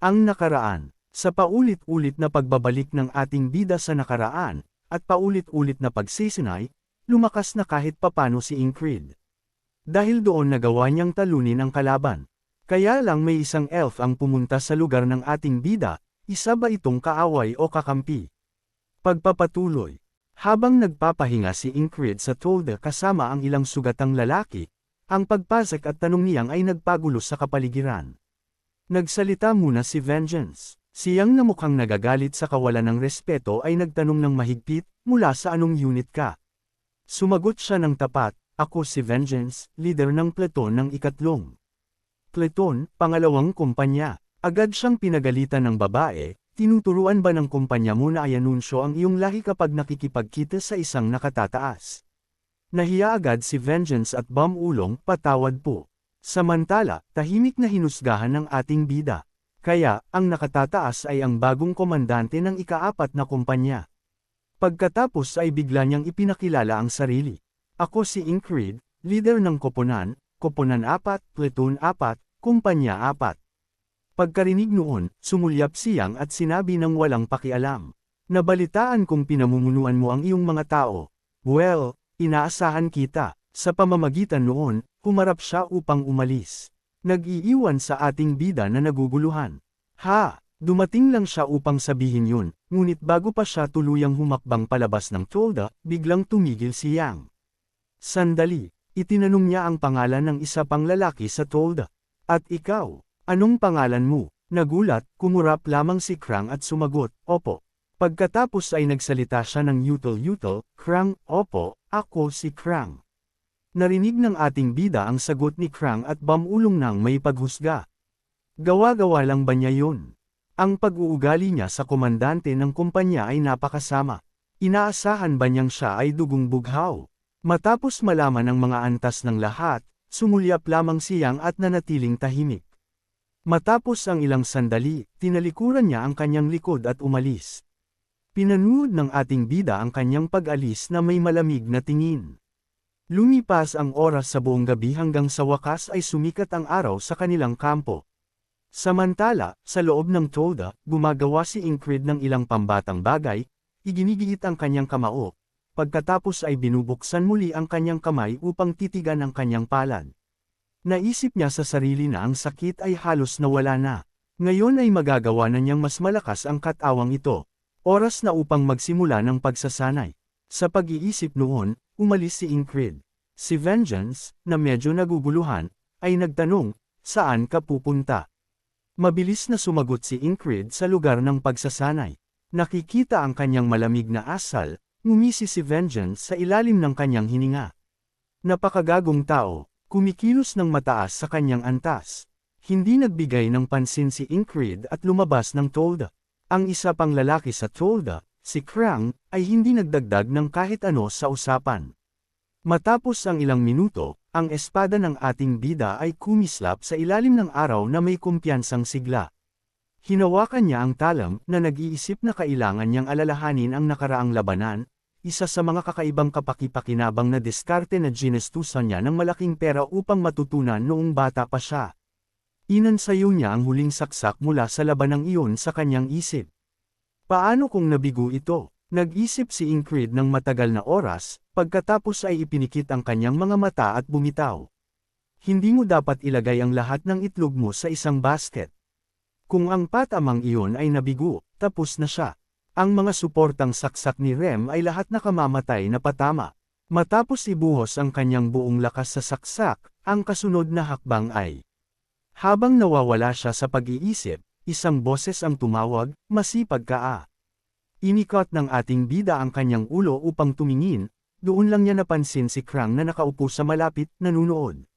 Ang nakaraan. Sa paulit-ulit na pagbabalik ng ating bida sa nakaraan, at paulit-ulit na pagsisinay, lumakas na kahit papano si Ingrid. Dahil doon nagawa niyang talunin ang kalaban. Kaya lang may isang elf ang pumunta sa lugar ng ating bida, isa ba itong kaaway o kakampi? Pagpapatuloy. Habang nagpapahinga si Ingrid sa Tolda kasama ang ilang sugatang lalaki, ang pagpasok at tanong niyang ay nagpagulo sa kapaligiran. Nagsalita muna si Vengeance. Siyang na mukhang nagagalit sa kawalan ng respeto ay nagtanong ng mahigpit, mula sa anong unit ka? Sumagot siya ng tapat, ako si Vengeance, leader ng Pluton ng ikatlong. Pluton, pangalawang kumpanya. Agad siyang pinagalitan ng babae, tinuturuan ba ng kumpanya mo na i-anunsyo ang iyong lahi kapag nakikipagkita sa isang nakatataas? Nahiya agad si Vengeance at bumulong, patawad po. Samantala, tahimik na hinusgahan ng ating bida. Kaya, ang nakatataas ay ang bagong komandante ng ika-4 na kumpanya. Pagkatapos ay bigla niyang ipinakilala ang sarili. Ako si Ingrid, leader ng Koponan, Koponan 4, Platoon 4, Kumpanya 4. Pagkarinig noon, sumulyap siyang at sinabi ng walang pakialam. Nabalitaan kong pinamumunuan mo ang iyong mga tao. Well, inaasahan kita. Sa pamamagitan noon, humarap siya upang umalis. Nag-iiwan sa ating bida na naguguluhan. Dumating lang siya upang sabihin yun, ngunit bago pa siya tuluyang humakbang palabas ng Tolda, biglang tumigil si Yang. Sandali, itinanong niya ang pangalan ng isa pang lalaki sa Tolda. At ikaw, anong pangalan mo? Nagulat, kumurap lamang si Krang at sumagot, opo. Pagkatapos ay nagsalita siya ng yutal-yutal, Krang, opo, ako si Krang. Narinig ng ating bida ang sagot ni Krang at bumulong nang may paghusga. Gawa-gawa lang ba niya yun? Ang pag-uugali niya sa komandante ng kumpanya ay napakasama. Inaasahan ba niyang siya ay dugong bughaw? Matapos malaman ang mga antas ng lahat, sumulyap lamang siyang at nanatiling tahimik. Matapos ang ilang sandali, tinalikuran niya ang kanyang likod at umalis. Pinanood ng ating bida ang kanyang pag-alis na may malamig na tingin. Lumipas ang oras sa buong gabi hanggang sa wakas ay sumikat ang araw sa kanilang kampo. Samantala, sa loob ng Tolda, gumagawa si Ingrid ng ilang pambatang bagay, iginigiit ang kanyang kamao. Pagkatapos ay binubuksan muli ang kanyang kamay upang titigan ang kanyang palad. Naisip niya sa sarili na ang sakit ay halos nawala na. Ngayon ay magagawa na niyang mas malakas ang katawang ito. Oras na upang magsimula ng pagsasanay. Sa pag-iisip noon, umalis si Ingrid. Si Vengeance, na medyo naguguluhan, ay nagtanong, saan ka pupunta? Mabilis na sumagot si Ingrid sa lugar ng pagsasanay. Nakikita ang kanyang malamig na asal, ngumisi si Vengeance sa ilalim ng kanyang hininga. Napakagagong tao, kumikilos ng mataas sa kanyang antas. Hindi nagbigay ng pansin si Ingrid at lumabas ng Tolda. Ang isa pang lalaki sa Tolda, si Krang, ay hindi nagdagdag ng kahit ano sa usapan. Matapos ang ilang minuto, ang espada ng ating bida ay kumislap sa ilalim ng araw na may kumpiyansang sigla. Hinawakan niya ang talam na nag-iisip na kailangan niyang alalahanin ang nakaraang labanan, isa sa mga kakaibang kapaki-pakinabang na diskarte na ginestusan niya ng malaking pera upang matutunan noong bata pa siya. Inansayo niya ang huling saksak mula sa labanang iyon sa kanyang isip. Paano kung nabigo ito? Nag-isip si Ingrid ng matagal na oras, pagkatapos ay ipinikit ang kanyang mga mata at bumitaw. Hindi mo dapat ilagay ang lahat ng itlog mo sa isang basket. Kung ang patamang iyon ay nabigo, tapos na siya. Ang mga suportang saksak ni Rem ay lahat nakamamatay na patama. Matapos ibuhos ang kanyang buong lakas sa saksak, ang kasunod na hakbang ay. Habang nawawala siya sa pag-iisip, isang boses ang tumawag, masipag ka . Inikot ng ating bida ang kanyang ulo upang tumingin, doon lang niya napansin si Krang na nakaupo sa malapit, nanunood.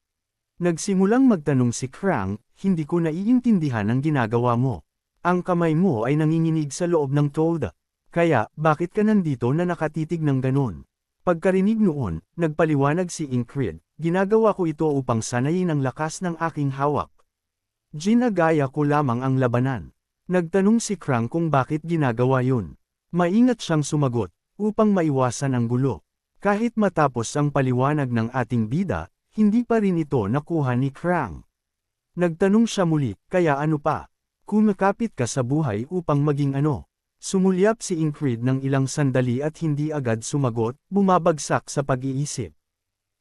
Nagsimulang magtanong si Krang, hindi ko naiintindihan ang ginagawa mo. Ang kamay mo ay nanginginig sa loob ng Tolda. Kaya, bakit ka nandito na nakatitig ng ganon? Pagkarinig noon, nagpaliwanag si Ingrid, ginagawa ko ito upang sanayin ang lakas ng aking hawak. Ginagaya ko lamang ang labanan. Nagtanong si Krang kung bakit ginagawa yun. Maingat siyang sumagot, upang maiwasan ang gulo. Kahit matapos ang paliwanag ng ating bida, hindi pa rin ito nakuha ni Krang. Nagtanong siya muli, kaya ano pa? Kumakapit ka sa buhay upang maging ano. Sumulyap si Ingrid ng ilang sandali at hindi agad sumagot, bumabagsak sa pag-iisip.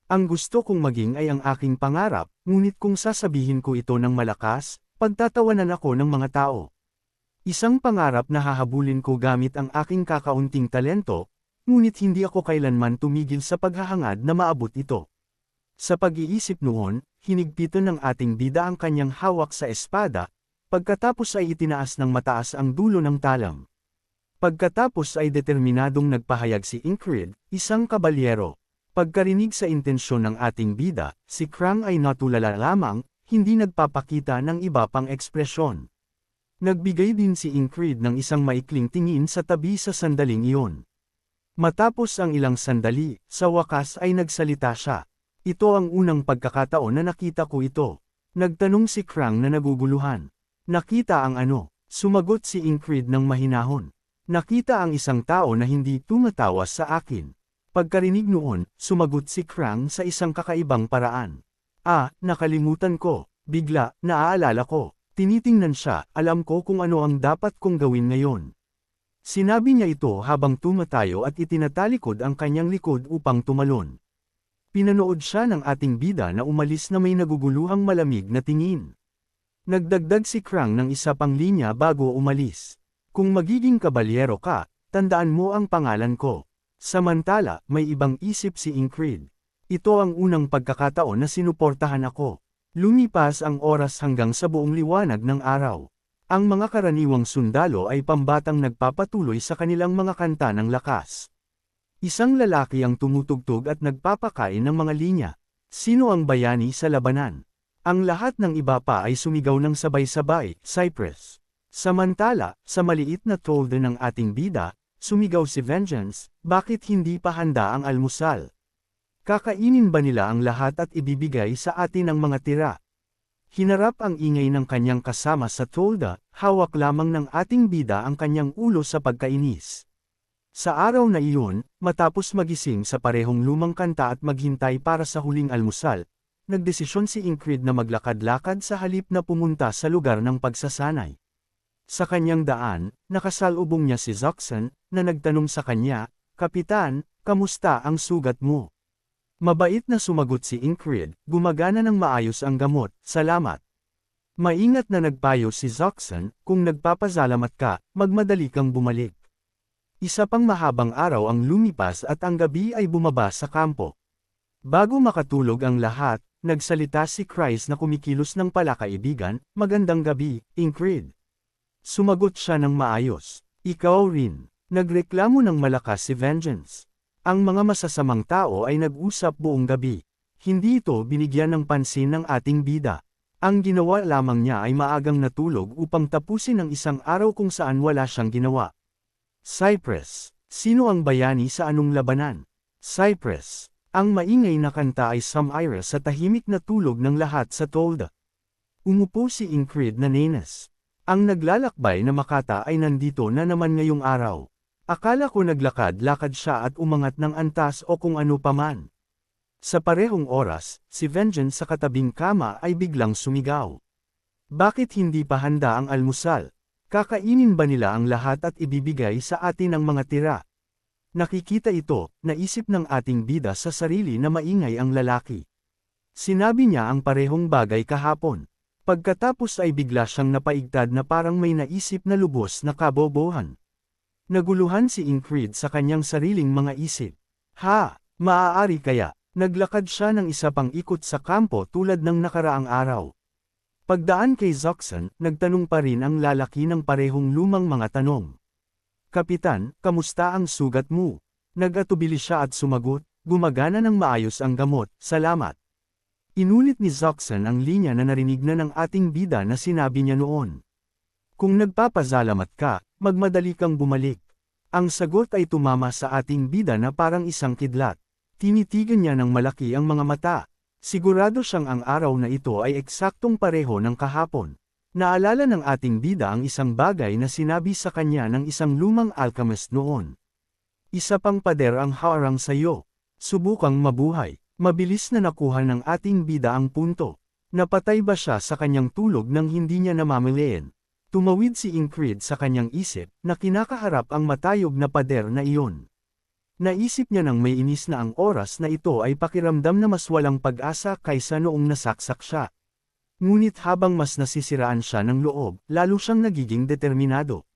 Ang gusto kong maging ay ang aking pangarap, ngunit kung sasabihin ko ito ng malakas, pagtatawanan ako ng mga tao. Isang pangarap na hahabulin ko gamit ang aking kakaunting talento, ngunit hindi ako kailanman tumigil sa paghahangad na maabot ito. Sa pag-iisip noon, hinigpitan ng ating bida ang kanyang hawak sa espada, pagkatapos ay itinaas ng mataas ang dulo ng talam. Pagkatapos ay determinadong nagpahayag si Ingrid, isang kabalyero. Pagkarinig sa intensyon ng ating bida, si Krang ay natulala lamang, hindi nagpapakita ng iba pang ekspresyon. Nagbigay din si Ingrid ng isang maikling tingin sa tabi sa sandaling iyon. Matapos ang ilang sandali, sa wakas ay nagsalita siya. Ito ang unang pagkakataon na nakita ko ito. Nagtanong si Krang na naguguluhan. Nakita ang ano? Sumagot si Ingrid ng mahinahon. Nakita ang isang tao na hindi tumatawas sa akin. Pagkarinig noon, sumagot si Krang sa isang kakaibang paraan. Nakalimutan ko. Bigla, naaalala ko. Tinitingnan siya, alam ko kung ano ang dapat kong gawin ngayon. Sinabi niya ito habang tumatayo at itinatalikod ang kanyang likod upang tumalon. Pinanood siya ng ating bida na umalis na may naguguluhang malamig na tingin. Nagdagdag si Krang ng isa pang linya bago umalis. Kung magiging kabalyero ka, tandaan mo ang pangalan ko. Samantala, may ibang isip si Ingrid. Ito ang unang pagkakataon na sinuportahan ako. Lumipas ang oras hanggang sa buong liwanag ng araw. Ang mga karaniwang sundalo ay pambatang nagpapatuloy sa kanilang mga kanta ng lakas. Isang lalaki ang tumutugtog at nagpapakain ng mga linya. Sino ang bayani sa labanan? Ang lahat ng iba pa ay sumigaw ng sabay-sabay, Cypress. Samantala, sa maliit na tolda ng ating bida, sumigaw si Vengeance, bakit hindi pa handa ang almusal? Kakainin ba nila ang lahat at ibibigay sa atin ang mga tira? Hinarap ang ingay ng kanyang kasama sa tolda, hawak lamang ng ating bida ang kanyang ulo sa pagkainis. Sa araw na iyon, matapos magising sa parehong lumang kanta at maghintay para sa huling almusal, nagdesisyon si Ingrid na maglakad-lakad sa halip na pumunta sa lugar ng pagsasanay. Sa kanyang daan, nakasalubong niya si Zoxan, na nagtanong sa kanya, Kapitan, kamusta ang sugat mo? Mabait na sumagot si Ingrid, gumagana ng maayos ang gamot, salamat. Maingat na nagpayo si Zoxan, kung nagpapasalamat ka, magmadali kang bumalik. Isa pang mahabang araw ang lumipas at ang gabi ay bumaba sa kampo. Bago makatulog ang lahat, nagsalita si Chris na kumikilos ng palakaibigan, magandang gabi, Ingrid. Sumagot siya ng maayos. Ikaw rin. Nagreklamo ng malakas si Vengeance. Ang mga masasamang tao ay nag-usap buong gabi. Hindi ito binigyan ng pansin ng ating bida. Ang ginawa lamang niya ay maagang natulog upang tapusin ang isang araw kung saan wala siyang ginawa. Cypress. Sino ang bayani sa anong labanan? Cypress. Ang maingay na kanta ay Samira sa tahimik na tulog ng lahat sa tolda. Umupo si Ingrid na nenas. Ang naglalakbay na makata ay nandito na naman ngayong araw. Akala ko naglakad-lakad siya at umangat ng antas o kung ano paman. Sa parehong oras, si Vengeance sa katabing kama ay biglang sumigaw. Bakit hindi pa handa ang almusal? Kakainin ba nila ang lahat at ibibigay sa atin ang mga tira? Nakikita ito, naisip ng ating bida sa sarili na maingay ang lalaki. Sinabi niya ang parehong bagay kahapon. Pagkatapos ay bigla siyang napaigtad na parang may naisip na lubos na kabobohan. Naguluhan si Ingrid sa kanyang sariling mga isip. Maaari kaya, naglakad siya ng isa pang ikot sa kampo tulad ng nakaraang araw. Pagdaan kay Zoxan, nagtanong pa rin ang lalaki ng parehong lumang mga tanong. Kapitan, kamusta ang sugat mo? Nag-atubili siya at sumagot, gumagana ng maayos ang gamot, salamat. Inulit ni Zoxan ang linya na narinig na ng ating bida na sinabi niya noon. Kung nagpapasalamat ka, magmadali kang bumalik. Ang sagot ay tumama sa ating bida na parang isang kidlat. Tinitigan niya ng malaki ang mga mata. Sigurado siyang ang araw na ito ay eksaktong pareho ng kahapon. Naalala ng ating bida ang isang bagay na sinabi sa kanya ng isang lumang alchemist noon. Isa pang pader ang harang sa iyo. Subukang mabuhay. Mabilis na nakuha ng ating bida ang punto. Napatay ba siya sa kanyang tulog nang hindi niya namamalayan? Tumawid si Ingrid sa kanyang isip na kinakaharap ang matayog na pader na iyon. Naisip niya nang may inis na ang oras na ito ay pakiramdam na mas walang pag-asa kaysa noong nasaksak siya. Ngunit habang mas nasisiraan siya ng loob, lalo siyang nagiging determinado.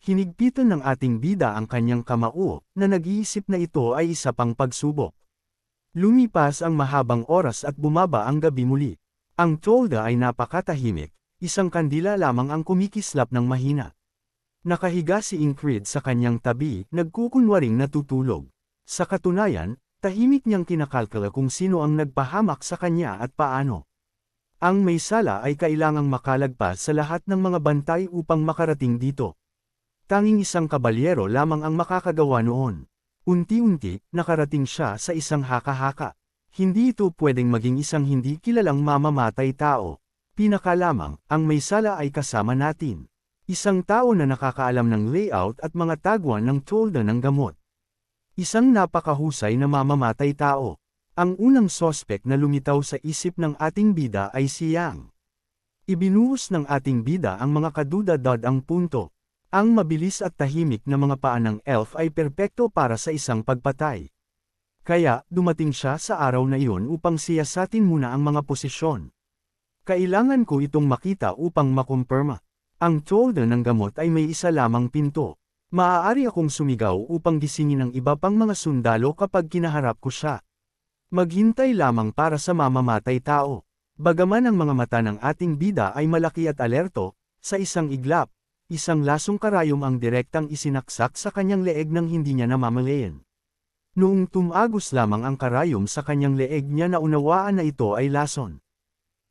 Hinigpitan ng ating bida ang kanyang kamao, na nag-iisip na ito ay isa pang pagsubok. Lumipas ang mahabang oras at bumaba ang gabi muli. Ang tolda ay napakatahimik, isang kandila lamang ang kumikislap ng mahina. Nakahiga si Ingrid sa kanyang tabi, nagkukunwaring natutulog. Sa katunayan, tahimik niyang kinakalkula kung sino ang nagpahamak sa kanya at paano. Ang may sala ay kailangang makalagpas sa lahat ng mga bantay upang makarating dito. Tanging isang kabalyero lamang ang makakagawa noon. Unti-unti, nakarating siya sa isang haka-haka. Hindi ito pwedeng maging isang hindi kilalang mamamatay tao. Pinakalamang, ang may sala ay kasama natin. Isang tao na nakakaalam ng layout at mga tagwan ng tolda ng gamot. Isang napakahusay na mamamatay tao. Ang unang sospek na lumitaw sa isip ng ating bida ay si Yang. Ibinuhos ng ating bida ang mga kadudad ang punto. Ang mabilis at tahimik na mga paa ng elf ay perpekto para sa isang pagpatay. Kaya, dumating siya sa araw na iyon upang siyasatin muna ang mga posisyon. Kailangan ko itong makita upang makumpirma. Ang tolda ng gamot ay may isa lamang pinto. Maaari akong sumigaw upang gisingin ang iba pang mga sundalo kapag kinaharap ko siya. Maghintay lamang para sa mamamatay tao. Bagaman ang mga mata ng ating bida ay malaki at alerto, sa isang iglap, isang lasong karayom ang direktang isinaksak sa kanyang leeg nang hindi niya namamalayan. Noong tumagos lamang ang karayom sa kanyang leeg niya naunawaan na ito ay lason.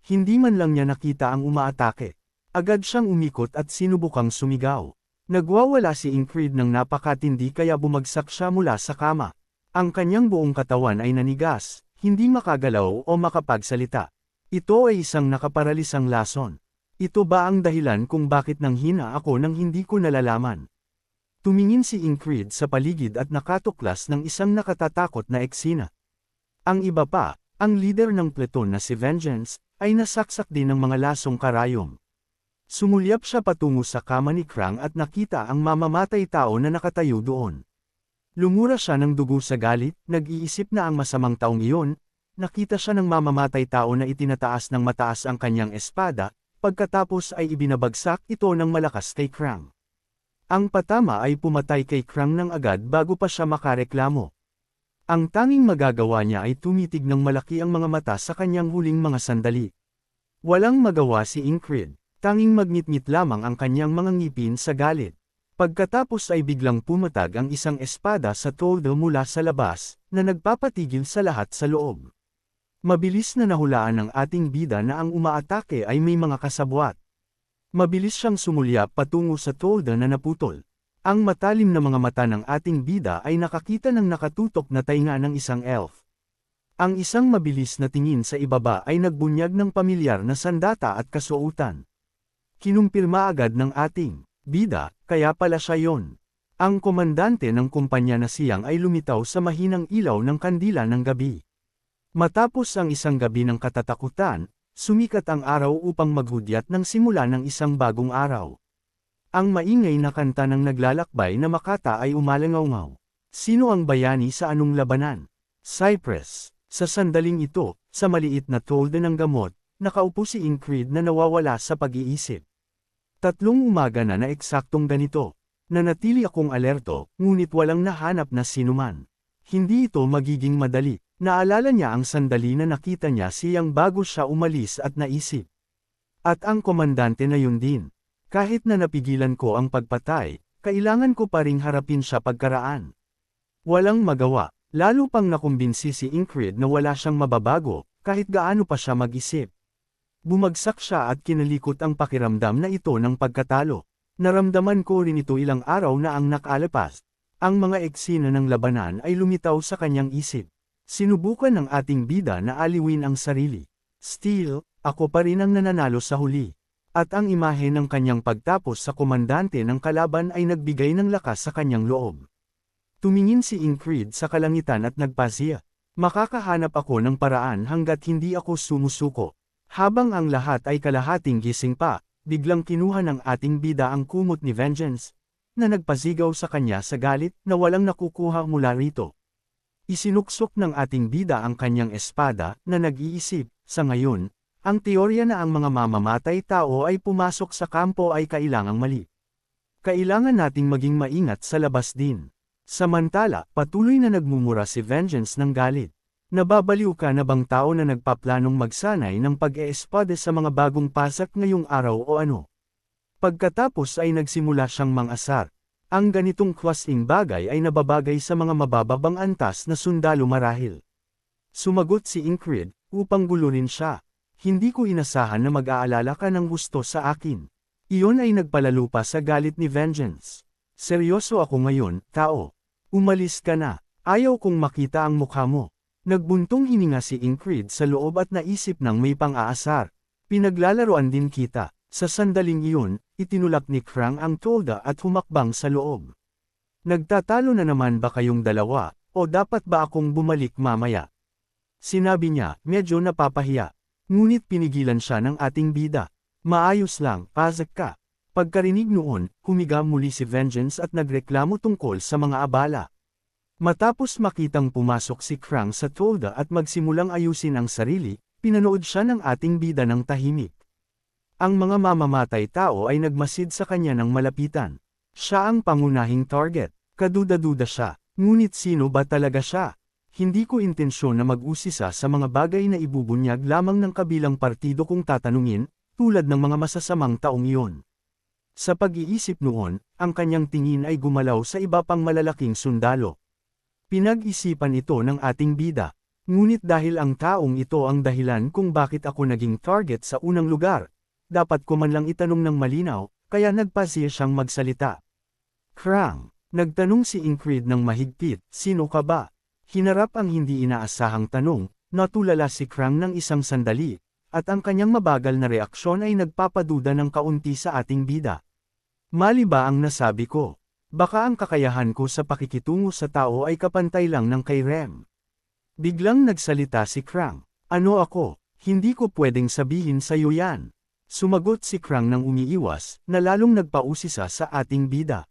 Hindi man lang niya nakita ang umaatake. Agad siyang umikot at sinubukang sumigaw. Nagwawala si Ingrid ng napakatindi kaya bumagsak siya mula sa kama. Ang kanyang buong katawan ay nanigas, hindi makagalaw o makapagsalita. Ito ay isang nakaparalisang lason. Ito ba ang dahilan kung bakit nanghina ako nang hindi ko nalalaman? Tumingin si Ingrid sa paligid at nakatuklas ng isang nakatatakot na eksena. Ang iba pa, ang leader ng pleton na si Vengeance, ay nasaksak din ng mga lasong karayom. Sumulyap siya patungo sa kama ni Krang at nakita ang mamamatay tao na nakatayo doon. Lumura siya ng dugo sa galit, nag-iisip na ang masamang taong iyon, nakita siya ng mamamatay tao na itinataas ng mataas ang kanyang espada, pagkatapos ay ibinabagsak ito ng malakas kay Krang. Ang patama ay pumatay kay Krang ng agad bago pa siya makareklamo. Ang tanging magagawa niya ay tumitig ng malaki ang mga mata sa kanyang huling mga sandali. Walang magawa si Ingrid, tanging magnitngit lamang ang kanyang mga ngipin sa galit. Pagkatapos ay biglang pumatag ang isang espada sa tolda mula sa labas, na nagpapatigil sa lahat sa loob. Mabilis na nahulaan ng ating bida na ang umaatake ay may mga kasabwat. Mabilis siyang sumulyap patungo sa tolda na naputol. Ang matalim na mga mata ng ating bida ay nakakita ng nakatutok na tainga ng isang elf. Ang isang mabilis na tingin sa ibaba ay nagbunyag ng pamilyar na sandata at kasuotan. Kinumpirma agad ng ating bida, kaya pala siya yon. Ang komandante ng kumpanya na siyang ay lumitaw sa mahinang ilaw ng kandila ng gabi. Matapos ang isang gabi ng katatakutan, sumikat ang araw upang maghudyat ng simula ng isang bagong araw. Ang maingay na kanta ng naglalakbay na Makata ay umalangaw-ngaw. Sino ang bayani sa anong labanan? Cypress. Sa sandaling ito, sa maliit na tolda ng gamot, nakaupo si Ingrid na nawawala sa pag-iisip. 3 umaga na eksaktong ganito. Nanatili akong alerto, ngunit walang nahanap na sinuman. Hindi ito magiging madali. Naalala niya ang sandali na nakita niya siyang bago siya umalis at naisip. At ang komandante na yun din. Kahit na napigilan ko ang pagpatay, kailangan ko pa ring harapin siya pagkaraan. Walang magawa, lalo pang nakumbinsi si Ingrid na wala siyang mababago, kahit gaano pa siya mag-isip. Bumagsak siya at kinalikot ang pakiramdam na ito ng pagkatalo. Naramdaman ko rin ito ilang araw na ang nakalapas. Ang mga eksena ng labanan ay lumitaw sa kanyang isip. Sinubukan ng ating bida na aliwin ang sarili. Still, ako pa rin ang nananalo sa huli. At ang imahe ng kanyang pagtapos sa komandante ng kalaban ay nagbigay ng lakas sa kanyang loob. Tumingin si Ingrid sa kalangitan at nagpasiya. Makakahanap ako ng paraan hanggat hindi ako sumusuko. Habang ang lahat ay kalahating gising pa, biglang kinuha ng ating bida ang kumot ni Vengeance, na nagpazigaw sa kanya sa galit na walang nakukuha mula rito. Isinuksok ng ating bida ang kanyang espada na nag-iisip, sa ngayon, ang teorya na ang mga mamamatay tao ay pumasok sa kampo ay kailangang mali. Kailangan nating maging maingat sa labas din. Samantala, patuloy na nagmumura si Vengeance ng galit. Nababaliw ka na bang tao na nagpaplanong magsanay ng pag-eespade sa mga bagong pasak ngayong araw o ano? Pagkatapos ay nagsimula siyang mangasar. Ang ganitong klaseng bagay ay nababagay sa mga mabababang antas na sundalo marahil. Sumagot si Ingrid, upang guluhin siya. Hindi ko inasahan na mag-aalala ka ng gusto sa akin. Iyon ay nagpalalo pa sa galit ni Vengeance. Seryoso ako ngayon, tao. Umalis ka na. Ayaw kong makita ang mukha mo. Nagbuntong hininga si Ingrid sa loob at naisip ng may pang-aasar. Pinaglalaroan din kita. Sa sandaling iyon, itinulak ni Krang ang tolda at humakbang sa loob. Nagtatalo na naman ba kayong dalawa, o dapat ba akong bumalik mamaya? Sinabi niya, medyo napapahiya. Ngunit pinigilan siya ng ating bida. Maayos lang, pazak ka. Pagkarinig noon, humiga muli si Vengeance at nagreklamo tungkol sa mga abala. Matapos makitang pumasok si Krang sa tolda at magsimulang ayusin ang sarili, pinanood siya ng ating bida ng tahimik. Ang mga mamamatay tao ay nagmasid sa kanya ng malapitan. Siya ang pangunahing target. Kaduda-duda siya. Ngunit sino ba talaga siya? Hindi ko intensyon na mag-usisa sa mga bagay na ibubunyag lamang ng kabilang partido kung tatanungin, tulad ng mga masasamang taong iyon. Sa pag-iisip noon, ang kanyang tingin ay gumalaw sa iba pang malalaking sundalo. Pinag-isipan ito ng ating bida. Ngunit dahil ang taong ito ang dahilan kung bakit ako naging target sa unang lugar, dapat ko man lang itanong ng malinaw, kaya nagpasiya siyang magsalita. Krang, nagtanong si Ingrid ng mahigpit, sino ka ba? Hinarap ang hindi inaasahang tanong, natulala si Krang ng isang sandali, at ang kanyang mabagal na reaksyon ay nagpapaduda ng kaunti sa ating bida. Mali ba ang nasabi ko? Baka ang kakayahan ko sa pakikitungo sa tao ay kapantay lang ng kay Rem. Biglang nagsalita si Krang. Ano ako? Hindi ko pwedeng sabihin sa iyo yan. Sumagot si Krang nang umiiwas, na lalong nagpausisa sa ating bida.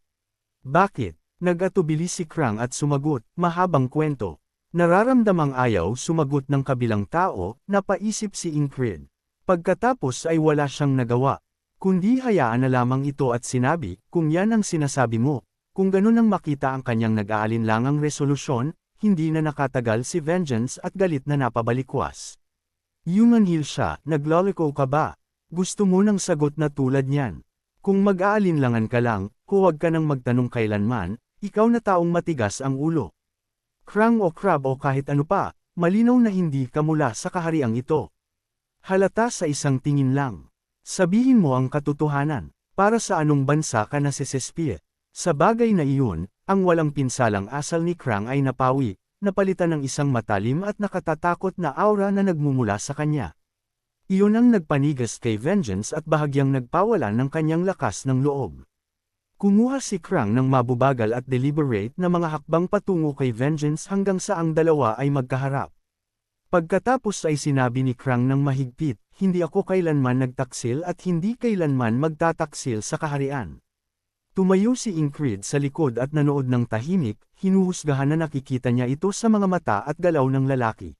Bakit? Nag-atubili si Krang at sumagot, mahabang kwento. Nararamdamang ayaw sumagot ng kabilang tao, napaisip si Ingrid. Pagkatapos ay wala siyang nagawa. Kundi hayaan na lamang ito at sinabi, kung yan ang sinasabi mo. Kung ganun ang makita ang kanyang nag-aalinlangang resolusyon, hindi na nakatagal si Vengeance at galit na napabalikwas. Yumanhil siya, nagloliko ka ba? Gusto mo ng sagot na tulad niyan. Kung mag-aalinlangan ka lang, huwag ka nang magtanong kailanman, ikaw na taong matigas ang ulo. Krang o crab o kahit ano pa, malinaw na hindi ka mula sa kahariang ito. Halata sa isang tingin lang. Sabihin mo ang katotohanan, para sa anong bansa ka nasisespie. Sa bagay na iyon, ang walang pinsalang asal ni Krang ay napawi, napalitan ng isang matalim at nakatatakot na aura na nagmumula sa kanya. Iyon ang nagpanigas kay Vengeance at bahagyang nagpawalan ng kanyang lakas ng loob. Kumuha si Krang ng mabubagal at deliberate na mga hakbang patungo kay Vengeance hanggang sa ang dalawa ay magkaharap. Pagkatapos ay sinabi ni Krang ng mahigpit, hindi ako kailanman nagtaksil at hindi kailanman magtataksil sa kaharian. Tumayo si Ingrid sa likod at nanood ng tahimik, hinuhusgahan na nakikita niya ito sa mga mata at galaw ng lalaki.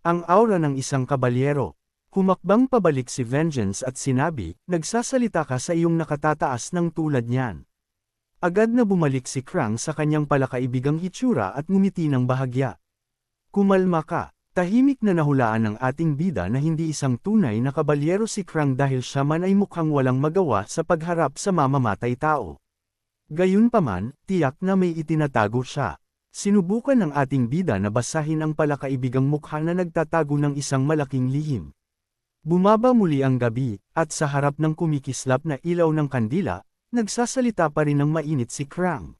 Ang aura ng isang kabalyero. Humakbang pabalik si Vengeance at sinabi, nagsasalita ka sa iyong nakatataas ng tulad niyan. Agad na bumalik si Krang sa kanyang palakaibigang hitsura at ngumiti ng bahagya. Kumalma ka. Tahimik na nahulaan ng ating bida na hindi isang tunay na kabalyero si Krang dahil siya man ay mukhang walang magawa sa pagharap sa mamamatay tao. Gayunpaman, tiyak na may itinatago siya. Sinubukan ng ating bida na basahin ang palakaibigang mukha na nagtatago ng isang malaking lihim. Bumaba muli ang gabi, at sa harap ng kumikislap na ilaw ng kandila, nagsasalita pa rin ng mainit si Krang.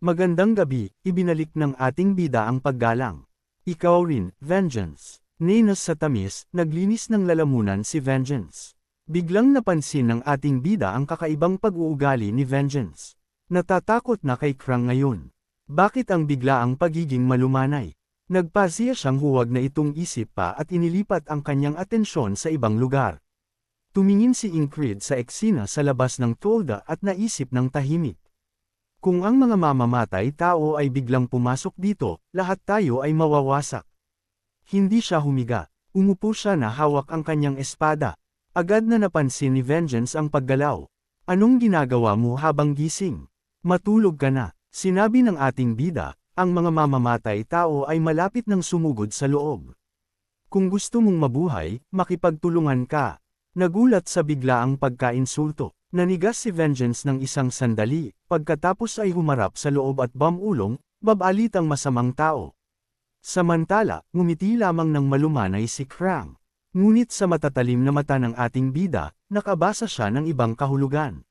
Magandang gabi, ibinalik ng ating bida ang paggalang. Ikaw rin, Vengeance. Ninas sa tamis, naglinis ng lalamunan si Vengeance. Biglang napansin ng ating bida ang kakaibang pag-uugali ni Vengeance. Natatakot na kay Krang ngayon. Bakit ang biglaang pagiging malumanay? Nagpasiya siyang huwag na itong isip pa at inilipat ang kanyang atensyon sa ibang lugar. Tumingin si Ingrid sa eksena sa labas ng tolda at naisip ng tahimik. Kung ang mga mamamatay tao ay biglang pumasok dito, lahat tayo ay mawawasak. Hindi siya humiga. Umupo siya na hawak ang kanyang espada. Agad na napansin ni Vengeance ang paggalaw. Anong ginagawa mo habang gising? Matulog ka na. Sinabi ng ating bida, ang mga mamamatay tao ay malapit ng sumugod sa loob. Kung gusto mong mabuhay, makipagtulungan ka. Nagulat sa biglaang pagkainsulto. Nanigas si Vengeance ng isang sandali, pagkatapos ay humarap sa loob at bamulong, babalit ang masamang tao. Samantala, ngumiti lamang ng malumanay si Krang. Ngunit sa matatalim na mata ng ating bida, nakabasa siya ng ibang kahulugan.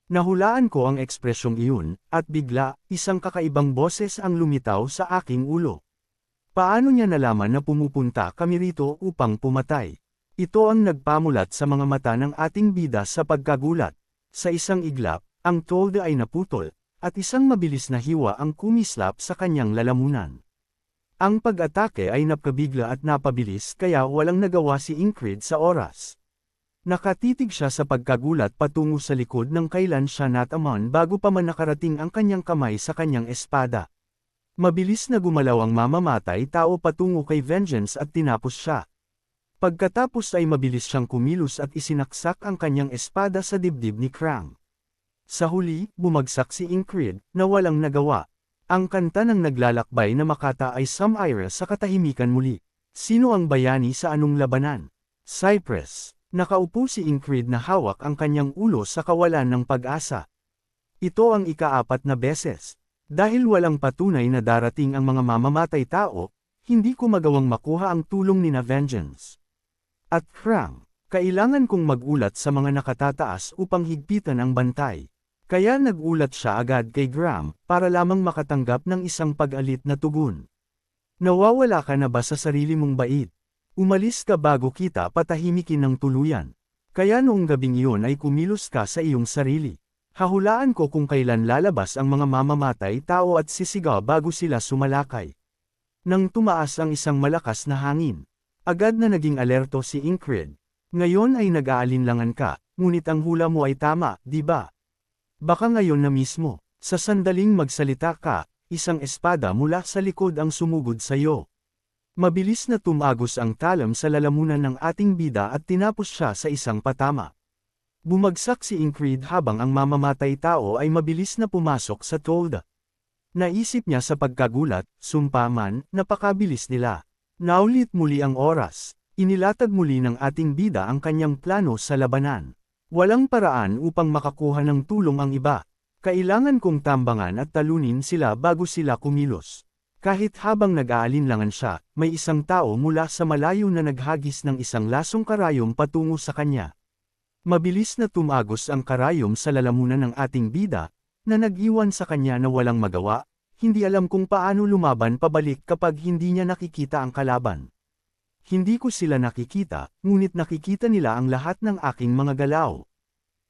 Nahulaan ko ang ekspresyong iyon, at bigla, isang kakaibang boses ang lumitaw sa aking ulo. Paano niya nalaman na pumupunta kami rito upang pumatay? Ito ang nagpamulat sa mga mata ng ating bida sa pagkagulat. Sa isang iglap, ang tolda ay naputol, at isang mabilis na hiwa ang kumislap sa kanyang lalamunan. Ang pag-atake ay napabigla at napabilis kaya walang nagawa si Ingrid sa oras. Nakatitig siya sa pagkagulat patungo sa likod ng kailan siya nataman bago pa man nakarating ang kanyang kamay sa kanyang espada. Mabilis na gumalaw ang mamamatay tao patungo kay Vengeance at tinapos siya. Pagkatapos ay mabilis siyang kumilos at isinaksak ang kanyang espada sa dibdib ni Krang. Sa huli, bumagsak si Ingrid, na walang nagawa. Ang kanta ng naglalakbay na Makata ay Samaira sa katahimikan muli. Sino ang bayani sa anong labanan? Cypress. Nakaupo si Ingrid na hawak ang kanyang ulo sa kawalan ng pag-asa. Ito ang ika-4 na beses. Dahil walang patunay na darating ang mga mamamatay tao, hindi ko magawang makuha ang tulong ni Vengeance. At Krang, kailangan kong magulat sa mga nakatataas upang higpitan ang bantay. Kaya nagulat siya agad kay Graham, para lamang makatanggap ng isang pag-alit na tugon. Nawawala ka na ba sa sarili mong bait? Umalis ka bago kita patahimikin ng tuluyan. Kaya noong gabing iyon ay kumilos ka sa iyong sarili. Hahulaan ko kung kailan lalabas ang mga mamamatay tao at sisigaw bago sila sumalakay. Nang tumaas ang isang malakas na hangin, agad na naging alerto si Ingrid. Ngayon ay nag-aalinlangan ka, ngunit ang hula mo ay tama, di ba? Baka ngayon na mismo, sa sandaling magsalita ka, isang espada mula sa likod ang sumugod sa iyo. Mabilis na tumagos ang talam sa lalamunan ng ating bida at tinapos siya sa isang patama. Bumagsak si Ingrid habang ang mamamatay tao ay mabilis na pumasok sa tolda. Naisip niya sa pagkagulat, sumpa man, napakabilis nila. Naulit muli ang oras. Inilatag muli ng ating bida ang kanyang plano sa labanan. Walang paraan upang makakuha ng tulong ang iba. Kailangan kong tambangan at talunin sila bago sila kumilos. Kahit habang nag-aalinlangan siya, may isang tao mula sa malayo na naghagis ng isang lasong karayom patungo sa kanya. Mabilis na tumagos ang karayom sa lalamunan ng ating bida, na nag-iwan sa kanya na walang magawa. Hindi alam kung paano lumaban pabalik kapag hindi niya nakikita ang kalaban. Hindi ko sila nakikita, ngunit nakikita nila ang lahat ng aking mga galaw.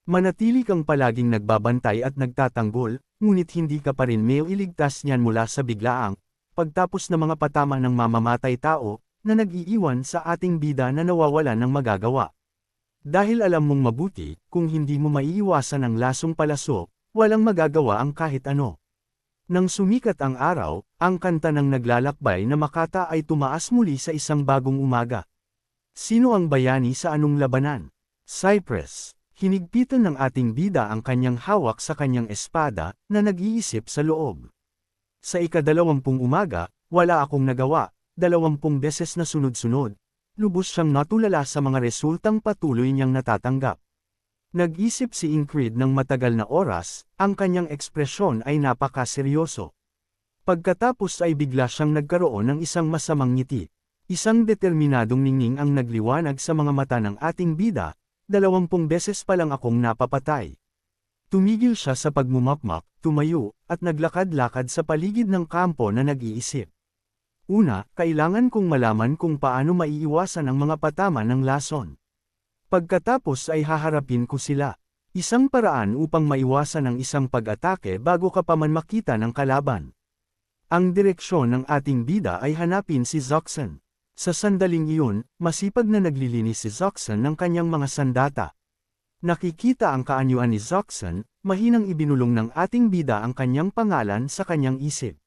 Manatili kang palaging nagbabantay at nagtatanggol, ngunit hindi ka pa rin may iligtas niyan mula sa biglaang, pagtapos ng mga patama ng mamamatay tao, na nag-iiwan sa ating bida na nawawalan ng magagawa. Dahil alam mong mabuti, kung hindi mo maiiwasan ang lasong palaso, walang magagawa ang kahit ano. Nang sumikat ang araw, ang kanta ng naglalakbay na Makata ay tumaas muli sa isang bagong umaga. Sino ang bayani sa anong labanan? Cypress. Hinigpitan ng ating bida ang kanyang hawak sa kanyang espada, na nag-iisip sa loob. Sa ika-20 umaga, wala akong nagawa, 20 beses na sunod-sunod. Lubos siyang natulala sa mga resultang patuloy niyang natatanggap. Nag-isip si Ingrid ng matagal na oras, ang kanyang ekspresyon ay napakaseryoso. Pagkatapos ay bigla siyang nagkaroon ng isang masamang ngiti. Isang determinadong ningning ang nagliwanag sa mga mata ng ating bida, 20 beses pa lang akong napapatay. Tumigil siya sa pagmumapmak, tumayo, at naglakad-lakad sa paligid ng kampo na nag-iisip. Una, kailangan kong malaman kung paano maiiwasan ang mga patama ng lason. Pagkatapos ay haharapin ko sila. Isang paraan upang maiwasan ang isang pag-atake bago ka pa man makita ng kalaban. Ang direksyon ng ating bida ay hanapin si Zoxan. Sa sandaling iyon, masipag na naglilinis si Zoxan ng kanyang mga sandata. Nakikita ang kaanyuan ni Zoxan, mahinang ibinulong ng ating bida ang kanyang pangalan sa kanyang isip.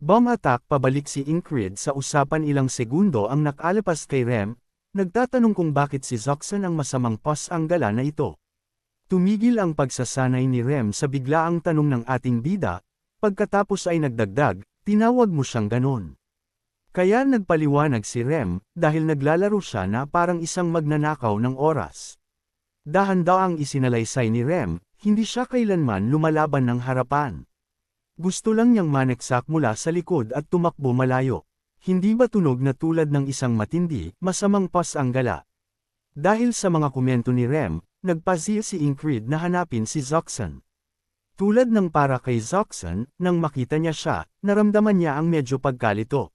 Bomb attack pabalik si Ingrid sa usapan ilang segundo ang nakalapas kay Rem, nagtatanong kung bakit si Zoxan ang masamang pos ang gala na ito. Tumigil ang pagsasanay ni Rem sa biglaang tanong ng ating bida, pagkatapos ay nagdagdag, tinawag mo siyang ganon. Kaya nagpaliwanag si Rem, dahil naglalaro siya na parang isang magnanakaw ng oras. Dahan-daang isinalaysay ni Rem, hindi siya kailanman lumalaban ng harapan. Gusto lang niyang maneksak mula sa likod at tumakbo malayo. Hindi ba tunog na tulad ng isang matindi, masamang pas ang gala? Dahil sa mga komento ni Rem, nagpasil si Ingrid na hanapin si Zoxan. Tulad ng para kay Zoxan, nang makita niya siya, naramdaman niya ang medyo pagkalito.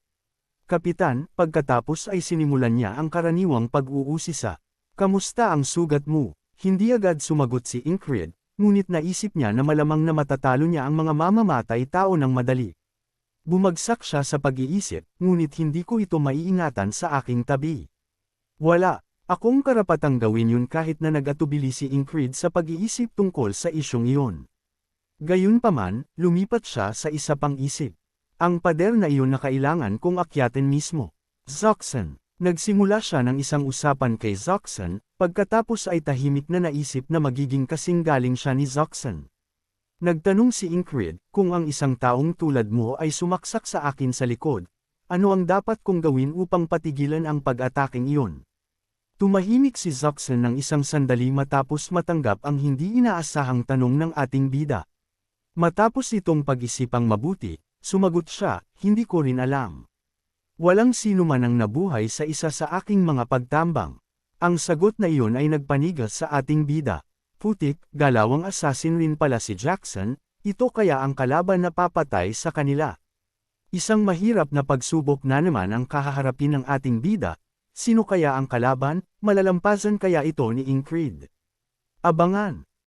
Kapitan, pagkatapos ay sinimulan niya ang karaniwang pag-uusisa. Kamusta ang sugat mo? Hindi agad sumagot si Ingrid, ngunit naisip niya na malamang na matatalo niya ang mga mamamatay tao ng madali. Bumagsak siya sa pag-iisip, ngunit hindi ko ito maiingatan sa aking tabi. Wala, akong karapatang gawin yun kahit na nag-atubili si Ingrid sa pag-iisip tungkol sa isyong iyon. Gayunpaman, lumipat siya sa isa pang isip. Ang pader na iyon na kailangan kong akyatin mismo. Zoxan. Nagsimula siya ng isang usapan kay Zoxan, pagkatapos ay tahimik na naisip na magiging kasing galing siya ni Zoxan. Nagtanong si Ingrid, kung ang isang taong tulad mo ay sumaksak sa akin sa likod, ano ang dapat kong gawin upang patigilan ang pag-ataking iyon? Tumahimik si Zoxan ng isang sandali matapos matanggap ang hindi inaasahang tanong ng ating bida. Matapos itong pag-isipang mabuti, sumagot siya, hindi ko rin alam. Walang sino man ang nabuhay sa isa sa aking mga pagtambang. Ang sagot na iyon ay nagpanigas sa ating bida. Putik, galawang assassin rin pala si Jackson, ito kaya ang kalaban na papatay sa kanila. Isang mahirap na pagsubok na naman ang kahaharapin ng ating bida. Sino kaya ang kalaban, malalampasan kaya ito ni Ingrid? Abangan!